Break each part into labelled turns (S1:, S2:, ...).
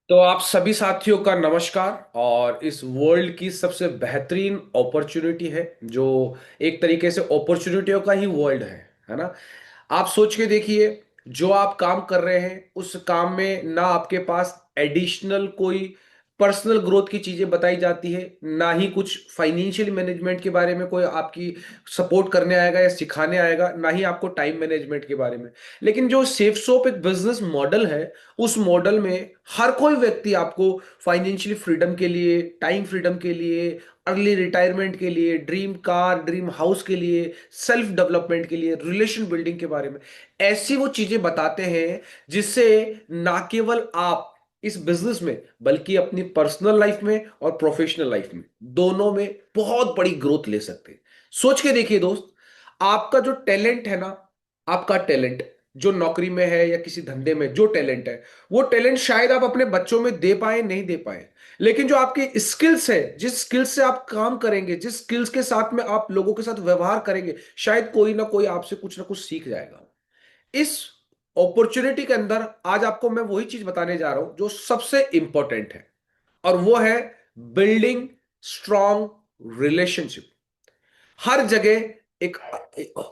S1: तो आप सभी साथियों का नमस्कार। और इस वर्ल्ड की सबसे बेहतरीन अपॉर्चुनिटी है जो एक तरीके से अपॉर्चुनिटियों का ही वर्ल्ड है ना। आप सोच के देखिए, जो आप काम कर रहे हैं उस काम में ना आपके पास एडिशनल कोई पर्सनल ग्रोथ की चीजें बताई जाती है, ना ही कुछ फाइनेंशियल मैनेजमेंट के बारे में कोई आपकी सपोर्ट करने आएगा या सिखाने आएगा, ना ही आपको टाइम मैनेजमेंट के बारे में। लेकिन जो सेफ सोप एक बिजनेस मॉडल है, उस मॉडल में हर कोई व्यक्ति आपको फाइनेंशियल फ्रीडम के लिए, टाइम फ्रीडम के लिए, अर्ली रिटायरमेंट के लिए, ड्रीम कार ड्रीम हाउस के लिए, सेल्फ डेवलपमेंट के लिए, रिलेशन बिल्डिंग के बारे में ऐसी वो चीजें बताते हैं जिससे ना केवल आप इस बिजनेस में बल्कि अपनी पर्सनल लाइफ में और प्रोफेशनल लाइफ में दोनों में बहुत बड़ी ग्रोथ ले सकते हैं। सोच के देखिए दोस्त, आपका जो टैलेंट है ना, आपका टैलेंट जो नौकरी में है या किसी धंधे में जो टैलेंट है, वो टैलेंट शायद आप अपने बच्चों में दे पाए नहीं दे पाए, लेकिन जो आपकी स्किल्स है, जिस स्किल्स से आप काम करेंगे, जिस स्किल्स के साथ में आप लोगों के साथ व्यवहार करेंगे, शायद कोई ना कोई आपसे कुछ ना कुछ सीख जाएगा। इस अपॉर्चुनिटी के अंदर आज आपको मैं वही चीज बताने जा रहा हूं जो सबसे इंपॉर्टेंट है, और वो है बिल्डिंग स्ट्रॉन्ग रिलेशनशिप। हर जगह एक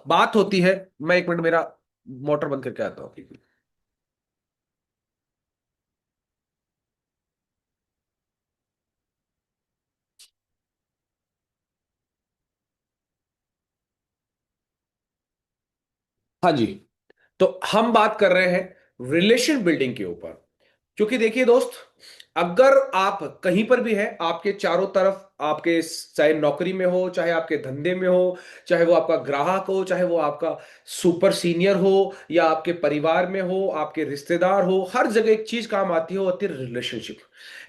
S1: बात होती है। मैं एक मिनट, मेरा मोटर बंद करके आता हूं। हाँ जी। तो हम बात कर रहे हैं रिलेशन बिल्डिंग के ऊपर। क्योंकि देखिए दोस्त, अगर आप कहीं पर भी है, आपके चारों तरफ आपके, चाहे नौकरी में हो, चाहे आपके धंधे में हो, चाहे वो आपका ग्राहक हो, चाहे वो आपका सुपर सीनियर हो, या आपके परिवार में हो, आपके रिश्तेदार हो, हर जगह एक चीज काम आती है, वो होती है रिलेशनशिप।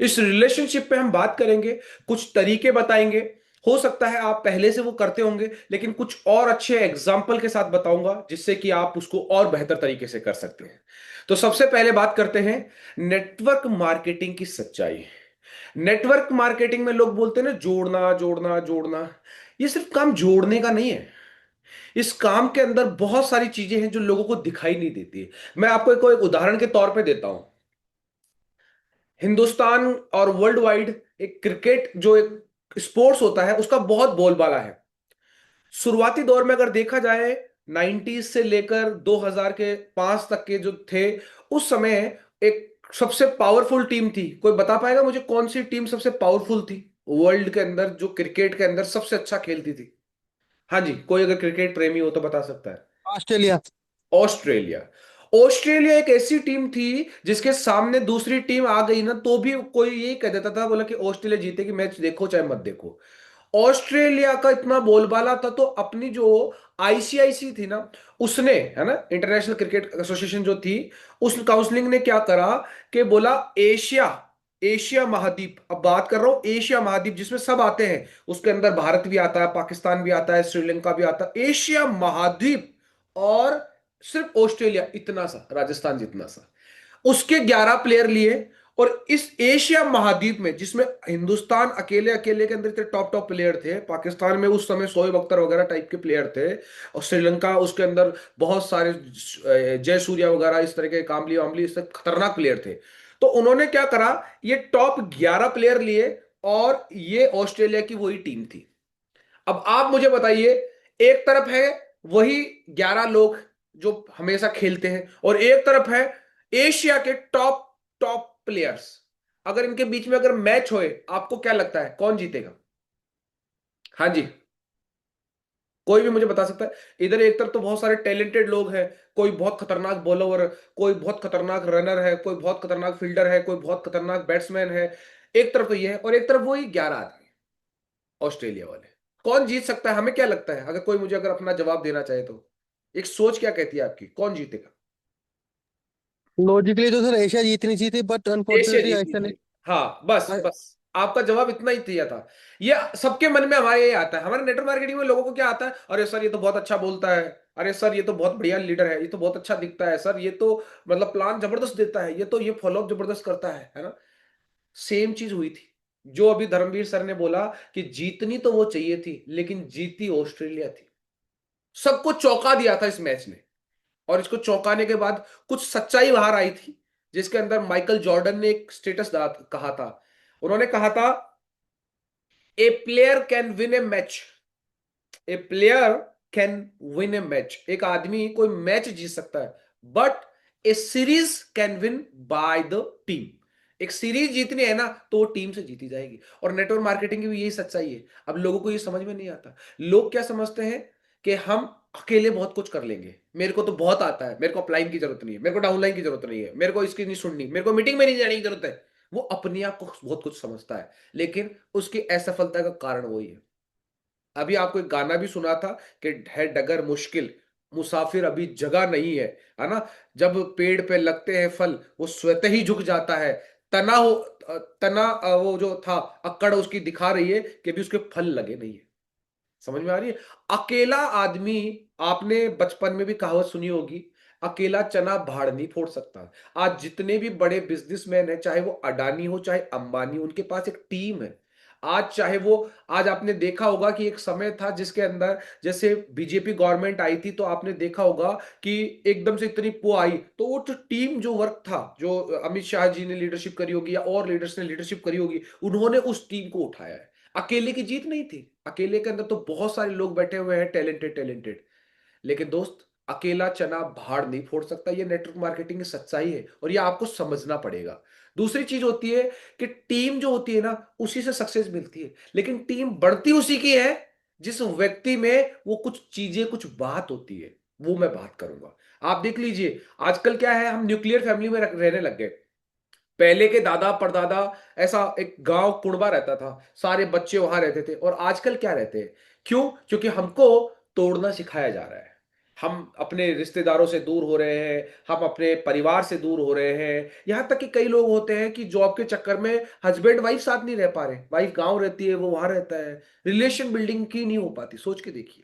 S1: इस रिलेशनशिप पे हम बात करेंगे, कुछ तरीके बताएंगे। हो सकता है आप पहले से वो करते होंगे, लेकिन कुछ और अच्छे एग्जाम्पल के साथ बताऊंगा जिससे कि आप उसको और बेहतर तरीके से कर सकते हैं। तो सबसे पहले बात करते हैं नेटवर्क मार्केटिंग की सच्चाई। नेटवर्क मार्केटिंग में लोग बोलते हैं ना, जोड़ना जोड़ना जोड़ना। ये सिर्फ काम जोड़ने का नहीं है। इस काम के अंदर बहुत सारी चीजें हैं जो लोगों को दिखाई नहीं देती। मैं आपको एक उदाहरण के तौर पे देता हूं। हिंदुस्तान और वर्ल्ड वाइड एक क्रिकेट जो एक स्पोर्ट्स होता है, उसका बहुत बोलबाला है। शुरुआती दौर में अगर देखा जाए, 90s से लेकर 2005 तक के जो थे, उस समय एक सबसे पावरफुल टीम थी। कोई बता पाएगा मुझे कौन सी टीम सबसे पावरफुल थी वर्ल्ड के अंदर, जो क्रिकेट के अंदर सबसे अच्छा खेलती थी? हाँ जी, कोई अगर क्रिकेट प्रेमी हो तो बता सकता है।
S2: ऑस्ट्रेलिया।
S1: ऑस्ट्रेलिया। ऑस्ट्रेलिया एक ऐसी टीम थी जिसके सामने दूसरी टीम आ गई ना, तो भी कोई यही कह देता था, बोला कि ऑस्ट्रेलिया जीतेगी, मैच देखो चाहे मत देखो। ऑस्ट्रेलिया का इतना बोलबाला था, तो अपनी जो आईसीआईसी थी ना, उसने, है ना, इंटरनेशनल क्रिकेट एसोसिएशन जो थी, उस काउंसलिंग ने क्या करा कि बोला एशिया, एशिया महाद्वीप, अब बात कर रहा हूं एशिया महाद्वीप जिसमें सब आते हैं, उसके अंदर भारत भी आता है, पाकिस्तान भी आता है, श्रीलंका भी आता है, एशिया महाद्वीप। और सिर्फ ऑस्ट्रेलिया इतना सा, राजस्थान जितना सा, उसके 11 प्लेयर लिए। और इस एशिया महाद्वीप में, जिसमें हिंदुस्तान अकेले अकेले के अंदर इतने टॉप टॉप प्लेयर थे, पाकिस्तान में उस समय शोएब अख्तर वगैरह टाइप के प्लेयर थे, और श्रीलंका उसके अंदर बहुत सारे जय सूर्या वगैरह इस तरह के, कामली वामली, इस तरह खतरनाक प्लेयर थे। तो उन्होंने क्या करा, ये टॉप 11 प्लेयर लिए, और ये ऑस्ट्रेलिया की वही टीम थी। अब आप मुझे बताइए, एक तरफ है वही 11 लोग जो हमेशा खेलते हैं, और एक तरफ है एशिया के टॉप टॉप प्लेयर्स। अगर इनके बीच में अगर मैच होए, आपको क्या लगता है कौन जीतेगा? हाँ जी, कोई भी मुझे बता सकता है। इधर एक तरफ तो बहुत सारे टैलेंटेड लोग हैं, कोई बहुत खतरनाक बॉलर, कोई बहुत खतरनाक रनर है, कोई बहुत खतरनाक फील्डर है, कोई बहुत खतरनाक बैट्समैन है। एक तरफ तो ये है, और एक तरफ वही 11 आदमी, ऑस्ट्रेलिया वाले। कौन जीत सकता है? हमें क्या लगता है, अगर कोई मुझे अगर अपना जवाब देना चाहे तो, एक सोच क्या कहती है आपकी, कौन जीतेगा?
S2: लॉजिकली तो सर एशिया जीतनी चाहिए थी, बट
S1: एशिया
S2: अनफॉर्चुनेटली
S1: जीतनी
S2: ऐसा नहीं।
S1: चाहिए। हाँ, बस
S2: अ-
S1: बस आपका जवाब इतना ही दिया था। ये सबके मन में हमारे ये आता है, हमारे नेटवर्क मार्केटिंग में लोगों को क्या आता है, अरे सर ये तो बहुत अच्छा बोलता है, अरे सर ये तो बहुत बढ़िया लीडर है, ये तो बहुत अच्छा दिखता है सर, ये तो मतलब प्लान जबरदस्त देता है, ये तो ये फॉलोअप जबरदस्त करता है ना। सेम चीज हुई थी जो अभी धर्मवीर सर ने बोला, कि जीतनी तो वो चाहिए थी, लेकिन जीती ऑस्ट्रेलिया थी। सबको चौंका दिया था इस मैच ने। और इसको चौंकाने के बाद कुछ सच्चाई बाहर आई थी, जिसके अंदर माइकल जॉर्डन ने एक स्टेटस कहा था। उन्होंने कहा था, a player can win a match, a player can win a match, एक आदमी कोई मैच जीत सकता है, but a series can win by the team. एक सीरीज जीतनी है ना तो वो टीम से जीती जाएगी। और नेटवर्क मार्केटिंग की भी यही सच्चाई है। अब लोगों को ये समझ में नहीं आता। लोग क्या समझते हैं कि हम अकेले बहुत कुछ कर लेंगे, मेरे को तो बहुत आता है, मेरे को अपलाइन की जरूरत नहीं है, मेरे को डाउनलाइन की जरूरत नहीं है, मेरे को इसकी नहीं सुननी, मेरे को मीटिंग में नहीं जाने की जरूरत है। वो अपने आप को बहुत कुछ समझता है, लेकिन उसकी असफलता का कारण वही है। अभी आपको एक गाना भी सुना था कि है डगर मुश्किल, मुसाफिर अभी जगह नहीं है ना। जब पेड़ पे लगते हैं फल वो स्वतः ही झुक जाता है। तना हो, तना वो जो था अक्कड़ उसकी दिखा रही है कि अभी उसके फल लगे नहीं है। समझ में आ रही है? अकेला आदमी, आपने बचपन में भी कहावत सुनी होगी, अकेला चना भाड़ नहीं फोड़ सकता। आज जितने भी बड़े बिजनेसमैन हैं, चाहे वो अडानी हो चाहे अंबानी, उनके पास एक टीम है। आज चाहे वो, आज आपने देखा होगा कि एक समय था जिसके अंदर जैसे बीजेपी गवर्नमेंट आई थी, तो आपने देखा होगा कि एकदम से इतनी पो आई, तो वो जो टीम जो वर्क था, जो अमित शाह जी ने लीडरशिप करी होगी या और लीडर्स ने लीडरशिप करी होगी, उन्होंने उस टीम को उठाया है। अकेले की जीत नहीं थी। अकेले के अंदर तो बहुत सारे लोग बैठे हुए हैं, टैलेंटेड टैलेंटेड, लेकिन दोस्त, अकेला चना भाड़ नहीं फोड़ सकता। ये नेटवर्क मार्केटिंग की सच्चाई है और ये आपको समझना पड़ेगा। दूसरी चीज होती है कि टीम जो होती है ना, उसी से सक्सेस मिलती है, लेकिन टीम बढ़ती उसी की है जिस व्यक्ति में वो कुछ चीजें, कुछ बात होती है। वो मैं बात करूंगा। आप देख लीजिए, आजकल क्या है, हम न्यूक्लियर फैमिली में रहने लग गए। पहले के दादा परदादा, ऐसा एक गांव कुणबा रहता था, सारे बच्चे वहां रहते थे। और आजकल क्या रहते हैं? क्यों? क्योंकि हमको तोड़ना सिखाया जा रहा है। हम अपने रिश्तेदारों से दूर हो रहे हैं, हम अपने परिवार से दूर हो रहे हैं। यहां तक कि कई लोग होते हैं कि जॉब के चक्कर में हस्बैंड वाइफ साथ नहीं रह पा रहे, वाइफ गांव रहती है, वो वहां रहता है, रिलेशन बिल्डिंग की नहीं हो पाती। सोच के देखिए,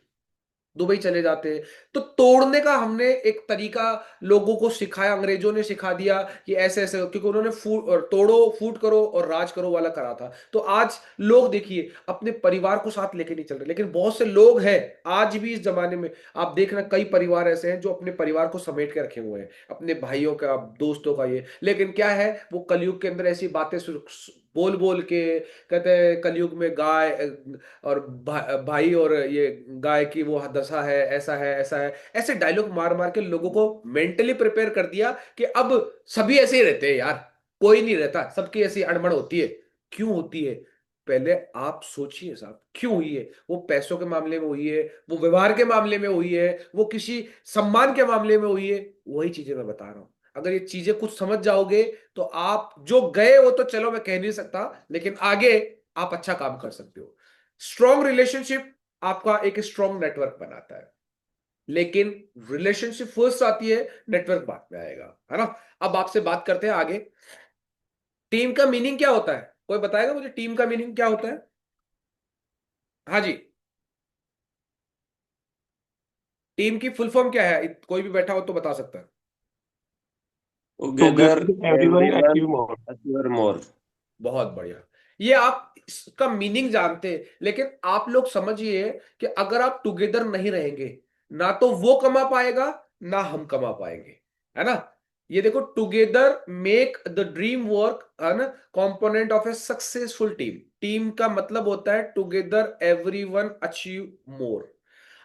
S1: दुबई चले जाते हैं। तो तोड़ने का हमने एक तरीका लोगों को सिखाया, अंग्रेजों ने सिखा दिया कि ऐसे ऐसे, क्योंकि उन्होंने फूट और तोड़ो फूट करो और राज करो वाला करा था। तो आज लोग देखिए अपने परिवार को साथ लेके नहीं चल रहे, लेकिन बहुत से लोग हैं आज भी इस जमाने में। आप देखना, कई परिवार ऐसे हैं जो अपने परिवार को समेट के रखे हुए हैं, अपने भाइयों का, दोस्तों का ये, लेकिन क्या है, वो कलयुग के अंदर ऐसी बातें बोल बोल के कहते हैं कलयुग में गाय और भाई और ये गाय की वो दशा है, ऐसा है ऐसा है, ऐसे डायलॉग मार मार के लोगों को मेंटली प्रिपेयर कर दिया कि अब सभी ऐसे ही रहते हैं यार, कोई नहीं रहता, सबकी ऐसी अड़बड़ होती है। क्यों होती है? पहले आप सोचिए साहब, क्यों हुई है? वो पैसों के मामले में हुई है, वो व्यवहार के मामले में हुई है, वो किसी सम्मान के मामले में हुई है। वही चीजें मैं बता रहा हूं। अगर ये चीजें कुछ समझ जाओगे तो आप जो गए वो तो चलो मैं कह नहीं सकता, लेकिन आगे आप अच्छा काम कर सकते हो। स्ट्रॉन्ग रिलेशनशिप आपका एक स्ट्रॉन्ग नेटवर्क बनाता है, लेकिन रिलेशनशिप फर्स्ट आती है, नेटवर्क बाद में आएगा, है ना। अब आपसे बात करते हैं आगे, टीम का मीनिंग क्या होता है? कोई बताएगा मुझे टीम का मीनिंग क्या होता है? हाँ जी, टीम की फुल फॉर्म क्या है? कोई भी बैठा हो तो बता सकता है।
S3: Together,
S4: Together everyone
S3: everyone
S4: achieve more.
S3: achieve more.
S1: बहुत बढ़िया। ये आप इसका मीनिंग जानते हैं, लेकिन आप लोग समझिए कि अगर आप टुगेदर नहीं रहेंगे, ना तो वो कमा पाएगा ना हम कमा पाएंगे, है ना। ये देखो, together make the dream work, है ना, component of A successful team. Team का मतलब होता है टुगेदर एवरीवन अचीव मोर।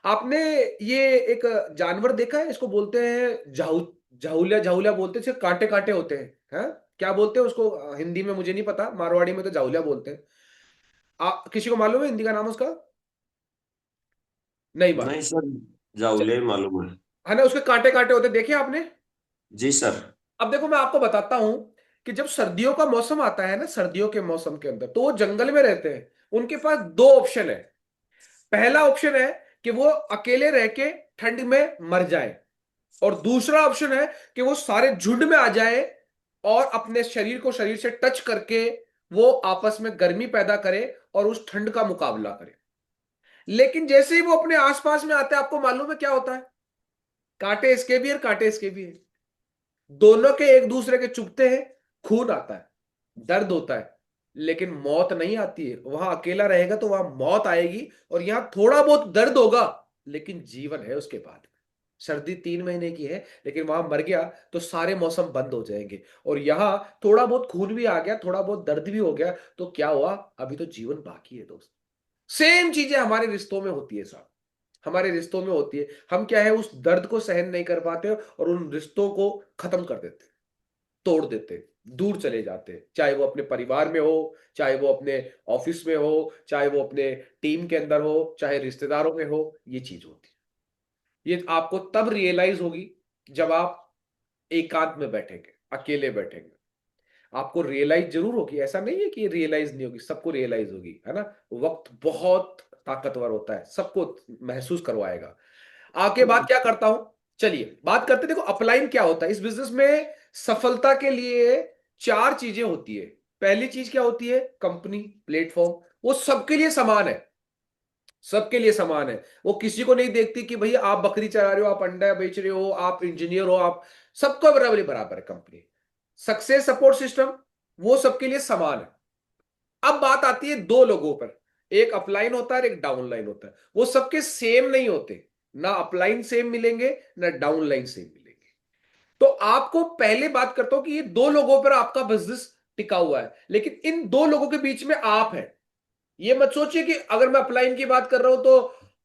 S1: आपने ये एक जानवर देखा है, इसको बोलते हैं झाउलिया, झाउलिया बोलते हैं, सिर्फ कांटे कांटे होते हैं। क्या बोलते हैं उसको हिंदी में? मुझे नहीं पता, मारवाड़ी में तो जाउलिया बोलते हैं। किसी को मालूम है हिंदी का नाम उसका? नहीं मालूम।
S3: नहीं सर,
S1: च-
S3: जावले मालूम है।
S1: है ना, उसके कांटे कांटे होते हैं, देखे आपने?
S3: जी सर।
S1: अब देखो, मैं आपको बताता हूं कि जब सर्दियों का मौसम आता है ना, सर्दियों के मौसम के अंदर तो वो जंगल में रहते हैं। उनके पास दो ऑप्शन है। पहला ऑप्शन है कि वो अकेले रह के ठंड में मर जाए, और दूसरा ऑप्शन है कि वो सारे झुंड में आ जाए और अपने शरीर को शरीर से टच करके वो आपस में गर्मी पैदा करे और उस ठंड का मुकाबला करे। लेकिन जैसे ही वो अपने आसपास में आते हैं, आपको मालूम है क्या होता है? कांटे इसके भी है, कांटे इसके भी है। दोनों के एक दूसरे के चुभते हैं, खून आता है, दर्द होता है, लेकिन मौत नहीं आती है। वहां अकेला रहेगा तो वहां मौत आएगी, और यहां थोड़ा बहुत दर्द होगा, लेकिन जीवन है उसके बाद। सर्दी 3 महीने की है, लेकिन वहां मर गया तो सारे मौसम बंद हो जाएंगे। और यहाँ थोड़ा बहुत खून भी आ गया, थोड़ा बहुत दर्द भी हो गया, तो क्या हुआ, अभी तो जीवन बाकी है दोस्त। सेम चीजें हमारे रिश्तों में होती है साहब, हमारे रिश्तों में होती है। हम क्या है, उस दर्द को सहन नहीं कर पाते और उन रिश्तों को खत्म कर देते, तोड़ देते, दूर चले जाते, चाहे वो अपने परिवार में हो, चाहे वो अपने ऑफिस में हो, चाहे वो अपने टीम के अंदर हो, चाहे रिश्तेदारों में हो। ये चीज होती है, ये आपको तब रियलाइज होगी जब आप एकांत में बैठेंगे, अकेले बैठेंगे। आपको रियलाइज जरूर होगी, ऐसा नहीं है कि ये रियलाइज नहीं होगी, सबको रियलाइज होगी, है ना। वक्त बहुत ताकतवर होता है, सबको महसूस करवाएगा। आगे बात क्या करता हूं, चलिए बात करते हैं। देखो अपलाइन क्या होता है इस बिजनेस में। सफलता के लिए 4 चीजें होती है। पहली चीज क्या होती है, कंपनी, प्लेटफॉर्म। वो सबके लिए समान है, सबके लिए समान है। वो किसी को नहीं देखती कि भैया आप बकरी चला रहे हो, आप अंडा बेच रहे हो, आप इंजीनियर हो, आप सबको बराबर बराबर है कंपनी। सक्सेस सपोर्ट सिस्टम, वो सबके लिए समान है। अब बात आती है दो लोगों पर, एक अपलाइन होता है और एक डाउनलाइन होता है। वो सबके सेम नहीं होते, ना अपलाइन सेम मिलेंगे ना डाउनलाइन सेम मिलेंगे। तो आपको पहले बात करता हूं कि ये दो लोगों पर आपका बिजनेस टिका हुआ है, लेकिन इन दो लोगों के बीच में आप हैं। ये मत सोचिए कि अगर मैं अपलाइन की बात कर रहा हूं तो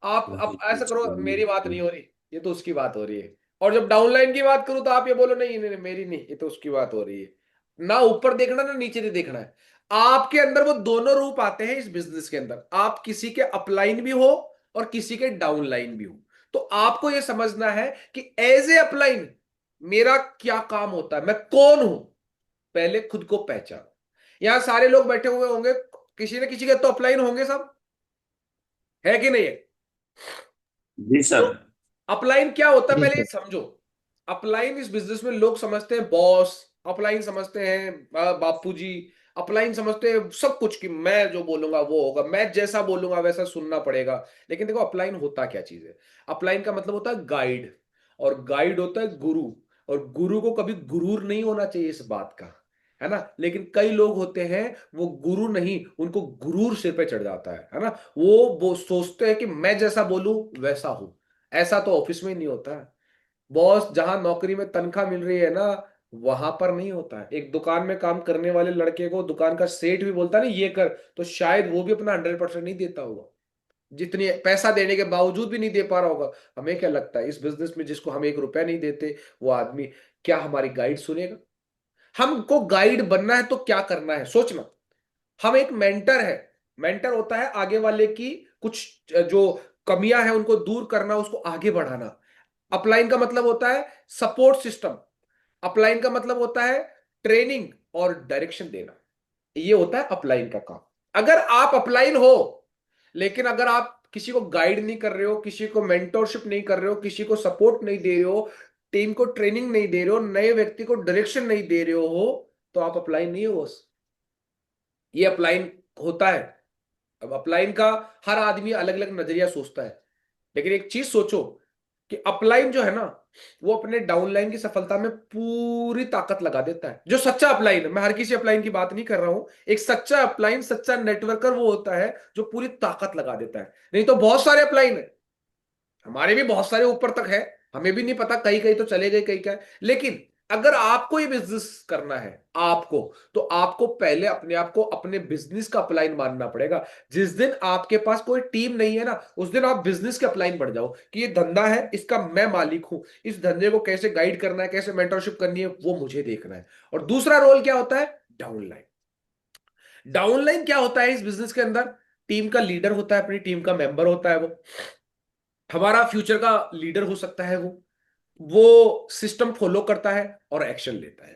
S1: आप ऐसा करो मेरी बात नहीं हो रही, ये तो उसकी बात हो रही है। और जब डाउनलाइन की बात करूं तो आप ये बोलो नहीं नहीं नहीं, मेरी नहीं, ये तो उसकी बात हो रही है। ना ऊपर देखना ना नीचे नहीं देखना है। आपके अंदर वो दोनों रूप आते हैं इस बिजनेस के अंदर। आप किसी के अपलाइन भी हो और किसी के डाउनलाइन भी हो। तो आपको यह समझना है कि एज ए अपलाइन मेरा क्या काम होता है, मैं कौन हूं। पहले खुद को पहचान। यहां सारे लोग बैठे हुए होंगे, किसी न किसी के तो अपलाइन होंगे सब, है कि नहीं है।
S3: जी
S1: तो
S3: सर।
S1: अपलाइन क्या होता है
S2: जी
S1: पहले ये
S2: सर।
S1: समझो। अपलाइन इस बिजनेस में लोग समझते हैं बॉस, अपलाइन समझते हैं बापू जी, अपलाइन समझते हैं सब कुछ कि मैं जो बोलूंगा वो होगा, मैं जैसा बोलूंगा वैसा सुनना पड़ेगा। लेकिन देखो अपलाइन होता क्या चीज है। अपलाइन का मतलब होता है गाइड, और गाइड होता है गुरु। और गुरु को कभी गुरूर नहीं होना चाहिए इस बात का, है ना। लेकिन कई लोग होते हैं वो गुरु नहीं, उनको गुरूर सिर पे चढ़ जाता है ना। वो सोचते हैं कि मैं जैसा बोलूं वैसा हूं। ऐसा तो ऑफिस में नहीं होता है। बॉस जहां नौकरी में तनख्वाह मिल रही है ना, वहां पर नहीं होता है। एक दुकान में काम करने वाले लड़के को दुकान का सेठ भी बोलता है ना ये कर, तो शायद वो भी अपना 100% नहीं देता होगा, जितनी पैसा देने के बावजूद भी नहीं दे पा रहा होगा। हमें क्या लगता है इस बिजनेस में जिसको हम 1 रुपया नहीं देते, वो आदमी क्या हमारी गाइड सुनेगा। हमको गाइड बनना है तो क्या करना है सोचना। हम एक मेंटर है, मेंटर होता है आगे वाले की कुछ जो कमियां हैं उनको दूर करना, उसको आगे बढ़ाना। अपलाइन का मतलब होता है सपोर्ट सिस्टम, अपलाइन का मतलब होता है ट्रेनिंग और डायरेक्शन देना। ये होता है अपलाइन का काम। अगर आप अपलाइन हो, लेकिन अगर आप किसी को गाइड नहीं कर रहे हो, किसी को मेंटोरशिप नहीं कर रहे हो, किसी को सपोर्ट नहीं दे रहे हो, टीम को ट्रेनिंग नहीं दे रहे हो, नए व्यक्ति को डायरेक्शन नहीं दे रहे हो, तो आप अपलाइन नहीं हो बस। ये अपलाइन होता है। अब अपलाइन का हर आदमी अलग अलग नजरिया सोचता है, लेकिन एक चीज सोचो कि अपलाइन जो है ना, वो अपने डाउनलाइन की सफलता में पूरी ताकत लगा देता है। जो सच्चा अपलाइन है, मैं हर किसी अपलाइन की बात नहीं कर रहा हूं, एक सच्चा अपलाइन, सच्चा नेटवर्कर वो होता है जो पूरी ताकत लगा देता है। नहीं तो बहुत सारे अपलाइन है, हमारे भी बहुत सारे ऊपर तक है, हमें भी नहीं पता, कहीं कहीं तो चले गए, कहीं क्या है। लेकिन अगर आपको ये बिजनेस करना है आपको, तो आपको पहले अपने आप को अपने बिजनेस का अपलाइन मानना पड़ेगा। जिस दिन आपके पास कोई टीम नहीं है ना, उस दिन आप बिजनेस के अपलाइन बढ़ जाओ कि ये धंधा है, इसका मैं मालिक हूं, इस धंधे को कैसे गाइड करना है, कैसे मेंटरशिप करनी है, वो मुझे देखना है। और दूसरा रोल क्या होता है, डाउनलाइन। डाउनलाइन क्या होता है इस बिजनेस के अंदर, टीम का लीडर होता है, अपनी टीम का मेंबर होता है, वो हमारा फ्यूचर का लीडर हो सकता है। वो सिस्टम फॉलो करता है और एक्शन लेता है।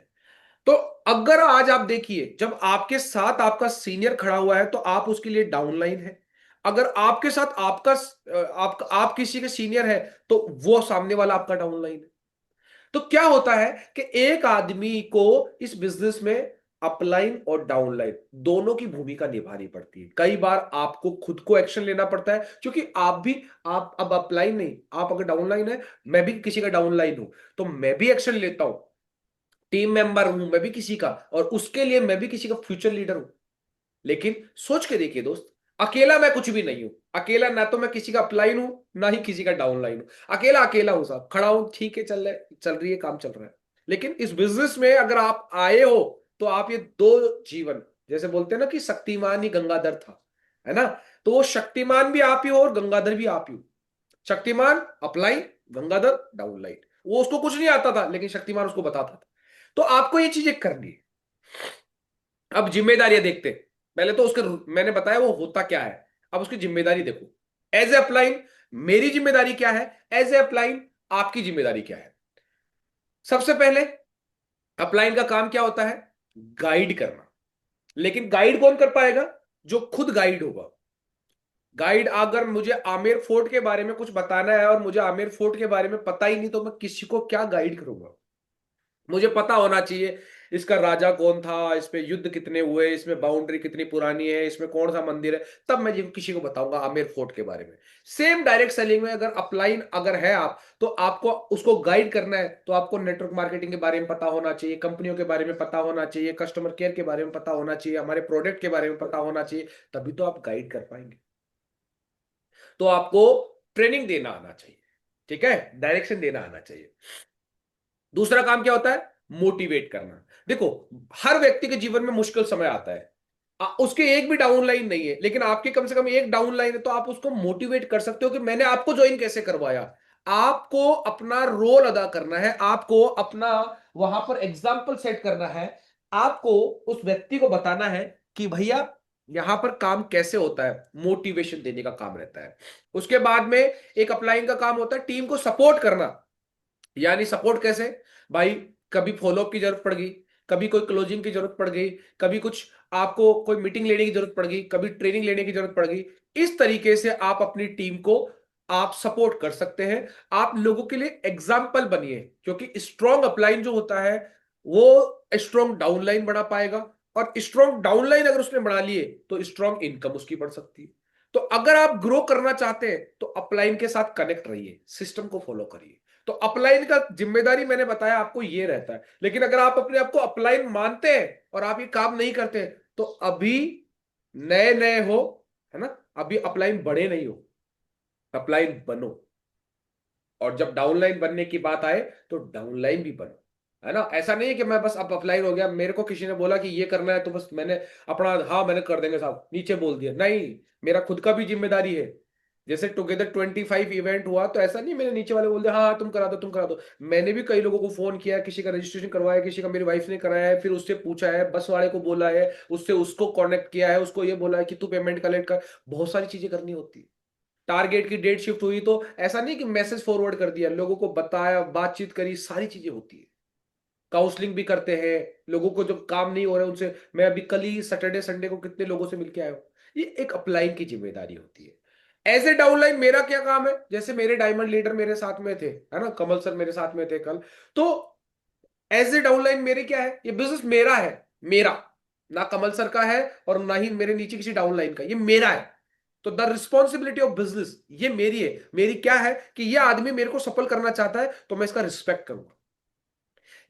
S1: तो अगर आज आप देखिए, जब आपके साथ आपका सीनियर खड़ा हुआ है तो आप उसके लिए डाउनलाइन है। अगर आपके साथ आप किसी के सीनियर है, तो वो सामने वाला आपका डाउनलाइन है। तो क्या होता है कि एक आदमी को इस बिजनेस में अपलाइन और डाउनलाइन दोनों की भूमिका निभानी पड़ती है। कई बार आपको खुद को एक्शन लेना पड़ता है, क्योंकि आप भी, आप अब अपलाइन नहीं, आप अगर डाउनलाइन है, मैं भी किसी का डाउनलाइन हूं, तो मैं भी एक्शन लेता हूं। टीम मेंबर हूं मैं भी किसी का, और उसके लिए मैं भी किसी का फ्यूचर लीडर हूं। लेकिन सोच के देखिए दोस्त, अकेला मैं कुछ भी नहीं हूं। अकेला ना तो मैं किसी का अपलाइन हूं, ना ही किसी का डाउनलाइन हूं। अकेला अकेला हूं साहब, खड़ा हूं, ठीक है, चल रही है, काम चल रहा है। लेकिन इस बिजनेस में अगर आप आए हो तो आप ये दो जीवन, जैसे बोलते हैं ना कि शक्तिमान ही गंगाधर था, है ना? तो वो शक्तिमान भी आप ही हो और गंगाधर भी आप ही हो। Shaktimaan upline, Gangadhar downline. वो उसको कुछ नहीं आता था लेकिन शक्तिमान उसको बताता था। तो आपको ये चीजें करनी है। अब जिम्मेदारियां देखते हैं। पहले तो उसके मैंने बताया वो होता क्या है। अब उसकी जिम्मेदारी देखो। एज ए अपलाइन मेरी जिम्मेदारी क्या है, एज ए अपलाइन आपकी जिम्मेदारी क्या है। सबसे पहले अपलाइन का काम क्या होता है? गाइड करना। लेकिन गाइड कौन कर पाएगा? जो खुद गाइड होगा। गाइड, अगर मुझे आमेर फोर्ट के बारे में कुछ बताना है और मुझे आमेर फोर्ट के बारे में पता ही नहीं, तो मैं किसी को क्या गाइड करूंगा? मुझे पता होना चाहिए इसका राजा कौन था, इस पे युद्ध कितने हुए, इसमें बाउंड्री कितनी पुरानी है, इसमें कौन सा मंदिर है, तब मैं किसी को बताऊंगा आमेर फोर्ट के बारे में। सेम डायरेक्ट सेलिंग में अगर अपलाइन अगर है आप, तो आपको उसको गाइड करना है, तो आपको नेटवर्क मार्केटिंग के बारे में पता होना चाहिए, कंपनियों के बारे में पता होना चाहिए, कस्टमर केयर के बारे में पता होना चाहिए, हमारे प्रोडक्ट के बारे में पता होना चाहिए। तभी तो आप गाइड कर पाएंगे। तो आपको ट्रेनिंग देना आना चाहिए, ठीक है, डायरेक्शन देना आना चाहिए। दूसरा काम क्या होता है? मोटिवेट करना। देखो, हर व्यक्ति के जीवन में मुश्किल समय आता है। उसके एक भी डाउन लाइन नहीं है, लेकिन आपके कम से कम एक डाउन लाइन है, तो आप उसको मोटिवेट कर सकते हो कि मैंने आपको ज्वाइन कैसे करवाया। आपको अपना रोल अदा करना है, आपको अपना वहां पर एग्जाम्पल सेट करना है। आपको उस व्यक्ति को बताना है कि भैया यहां पर काम कैसे होता है। मोटिवेशन देने का काम रहता है। उसके बाद में एक अपलाइन का काम होता है टीम को सपोर्ट करना। यानी सपोर्ट कैसे? भाई, कभी फॉलोअप की जरूरत पड़ गई, कभी कोई क्लोजिंग की जरूरत पड़ गई, कभी कुछ आपको कोई मीटिंग लेने की जरूरत पड़ गई, कभी ट्रेनिंग लेने की जरूरत पड़ गई। इस तरीके से आप अपनी टीम को आप सपोर्ट कर सकते हैं। आप लोगों के लिए एग्जाम्पल बनिए, क्योंकि स्ट्रॉन्ग अपलाइन जो होता है वो स्ट्रॉन्ग डाउनलाइन बना पाएगा। और स्ट्रॉन्ग डाउनलाइन अगर उसने बना लिए तो स्ट्रॉन्ग इनकम उसकी बढ़ सकती है। तो अगर आप ग्रो करना चाहते हैं तो अपलाइन के साथ कनेक्ट रहिए, सिस्टम को फॉलो करिए। तो अपलाइन का जिम्मेदारी मैंने बताया आपको ये रहता है। लेकिन अगर आप अपने आप को अपलाइन मानते हैं और आप ये काम नहीं करते, तो अभी नए नए हो, है ना, अभी अपलाइन बड़े नहीं हो, अपलाइन बनो। और जब डाउनलाइन बनने की बात आए तो डाउनलाइन भी बनो, है ना। ऐसा नहीं है कि मैं बस अब अपलाइन हो गया, मेरे को किसी ने बोला कि ये करना है तो बस मैंने अपना हाँ मैंने कर देंगे साहब नीचे बोल दिया। नहीं, मेरा खुद का भी जिम्मेदारी है। जैसे टुगेदर 25 इवेंट हुआ, तो ऐसा नहीं मैंने नीचे वाले बोल दिया हाँ हाँ, तुम करा दो तुम करा दो। मैंने भी कई लोगों को फोन किया, किसी का रजिस्ट्रेशन करवाया, किसी का मेरी वाइफ ने कराया है, फिर उससे पूछा है, बस वाले को बोला है, उससे उसको कॉन्टेक्ट किया है, उसको ये बोला है कि तू पेमेंट कलेक्ट कर। बहुत सारी चीजें करनी होती है। टारगेट की डेट शिफ्ट हुई तो ऐसा नहीं कि मैसेज फॉरवर्ड कर दिया, लोगों को बताया, बातचीत करी, सारी चीजें होती है। काउंसलिंग भी करते हैं लोगों को, जो काम नहीं हो रहा है उनसे। मैं अभी कल ही सैटरडे संडे को कितने लोगों से मिलके आया हूं। ये एक अपलाइन की जिम्मेदारी होती है। एज ए डाउनलाइन मेरा क्या काम है? जैसे मेरे डायमंड लीडर मेरे साथ में थे, है ना, कमल सर मेरे साथ में थे कल। तो एज ए डाउनलाइन मेरे क्या है, ये बिजनेस मेरा है। मेरा, ना कमल सर का है और ना ही मेरे नीचे किसी डाउनलाइन का, ये मेरा है। तो द रिस्पॉन्सिबिलिटी ऑफ बिजनेस ये मेरी है। मेरी क्या है कि ये आदमी मेरे को सफल करना चाहता है तो मैं इसका रिस्पेक्ट करूंगा।